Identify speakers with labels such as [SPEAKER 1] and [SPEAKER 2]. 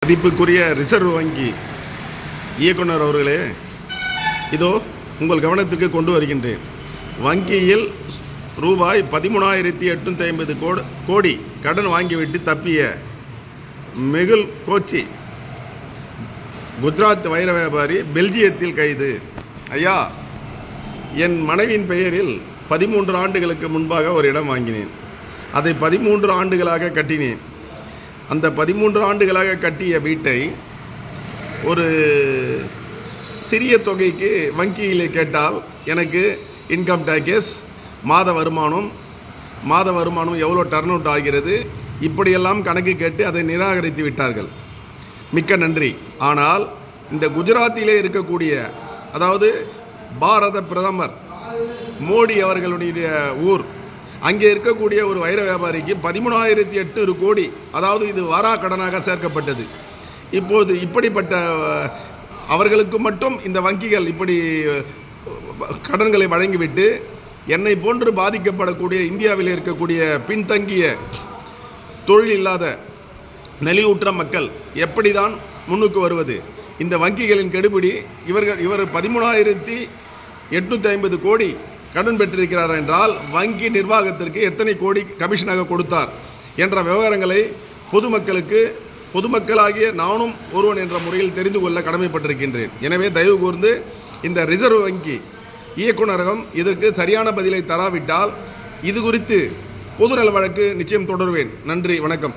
[SPEAKER 1] மதிப்புக்குரிய ரிசர்வ் வங்கி இயக்குனர் அவர்களே, இதோ உங்கள் கவனத்துக்கு கொண்டு வருகின்றேன். வங்கியில் ரூபாய் 13,850 கோடி கடன் வாங்கிவிட்டு தப்பிய மெகுல் கோச்சி குஜராத் வைர வியாபாரி பெல்ஜியத்தில் கைது. ஐயா, என் மனைவியின் பெயரில் 13 ஆண்டுகளுக்கு முன்பாக ஒரு இடம் வாங்கினேன். அதை 13 ஆண்டுகளாக கட்டினேன். அந்த 13 ஆண்டுகளாக கட்டிய வீட்டை ஒரு சிறிய தொகைக்கு வங்கியில் கேட்டால் எனக்கு இன்கம் டேக்ஸ், மாத வருமானம் எவ்வளோ டர்ன் அவுட் ஆகிறது, இப்படியெல்லாம் கணக்கு கேட்டு அதை நிராகரித்து விட்டார்கள். மிக்க நன்றி. ஆனால் இந்த குஜராத்திலே இருக்கக்கூடிய, அதாவது பாரத பிரதமர் மோடி அவர்களுடைய ஊர், அங்கே இருக்கக்கூடிய ஒரு வைர வியாபாரிக்கு 13,800 கோடி, அதாவது இது வாரா கடனாக சேர்க்கப்பட்டது. இப்போது இப்படிப்பட்ட அவர்களுக்கு மட்டும் இந்த வங்கிகள் இப்படி கடன்களை வழங்கிவிட்டு என்னை போன்று பாதிக்கப்படக்கூடிய இந்தியாவில் இருக்கக்கூடிய பின்தங்கிய தொழில் இல்லாத நலிவுற்ற மக்கள் எப்படி தான் முன்னுக்கு வருவது? இந்த வங்கிகளின் கெடுபிடி. இவர் 13,850 கோடி கடன் பெற்றிருக்கிறார் என்றால் வங்கி நிர்வாகத்திற்கு எத்தனை கோடி கமிஷனாக கொடுத்தார் என்ற விவகாரங்களை பொதுமக்களாகிய நானும் ஒருவன் என்ற முறையில் தெரிந்து கொள்ள கடமைப்பட்டிருக்கின்றேன். எனவே தயவு கூர்ந்து இந்த ரிசர்வ் வங்கி இயக்குநரகம் இதற்கு சரியான பதிலை தராவிட்டால் இது குறித்து பொதுநல வழக்கு நிச்சயம் தொடருவேன். நன்றி, வணக்கம்.